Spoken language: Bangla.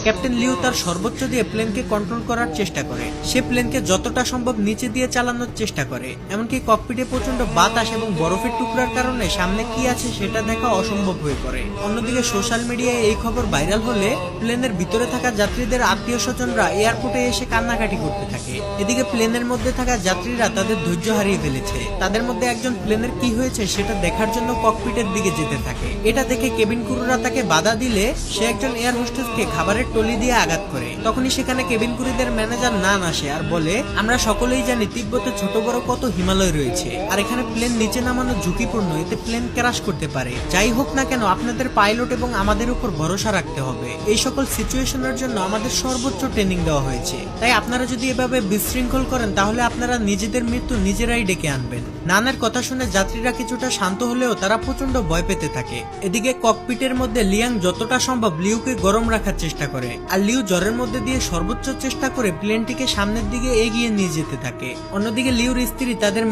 ক্যাপ্টেন লিউ তার সর্বোচ্চ দিয়ে প্লেনকে কন্ট্রোল করার চেষ্টা করে। সে প্লেনকে যতটা সম্ভব নিচে দিয়ে চালানোর চেষ্টা করে, এমনকি ককপিটে প্রচন্ড বাতাস এবং বরফের টুকরার কারণে সামনে কি আছে সেটা দেখা অসম্ভব হয়ে পড়ে। অন্যদিকে সোশ্যাল মিডিয়ায় এই খবর ভাইরাল হলে প্লেনের ভিতরে থাকা যাত্রীদের আত্মীয় স্বজনরা এয়ারপোর্টে এসে কান্নাকাটি করতে থাকে। এদিকে প্লেনের মধ্যে থাকা যাত্রীরা তাদের ধৈর্য হারিয়ে ফেলেছে। তাদের মধ্যে একজন প্লেনের কি হয়েছে সেটা দেখার জন্য ককপিটের দিকে যেতে থাকে। এটা দেখে কেবিন ক্রুরা তাকে বাধা দিলে সে একজন এয়ার হোস্টেসকে খাবারের টলি দিয়ে আঘাত করে। তখনই সেখানে কেবিন ক্রুদের ম্যানেজার নান আসে আর বলে, আমরা সকলেই জানি তিব্বতে ছোট বড় কত হিমালয় রয়েছে, আর এখানে প্লেন নিচে নামানো ঝুঁকিপূর্ণ, এতে প্লেন ক্র্যাশ করতে পারে। যাই হোক না কেন আপনাদের পাইলট এবং আমাদের উপর ভরসা রাখতে হবে। এই সকল সিচুয়েশনের জন্য আমাদের সর্বোচ্চ ট্রেনিং দেওয়া হয়েছে, তাই আপনারা যদি এভাবে বিশৃঙ্খল করেন তাহলে আপনারা নিজেদের মৃত্যু নিজেরাই ডেকে আনবেন। নানের কথা শুনে যাত্রীরা কিছুটা শান্ত হলেও তারা প্রচন্ড ভয় পেতে থাকে। এদিকে ককপিটের মধ্যে লিয়াং যতটা সম্ভব লিউকে গরম রাখার চেষ্টা করে, আর লিউ জ্বরের মধ্যে দিয়ে সর্বোচ্চ চেষ্টা করে প্লেনটিকে সামনের দিকে এগিয়ে নিয়ে যেতে থাকে। অন্যদিকে লিউর স্ত্রী তাদের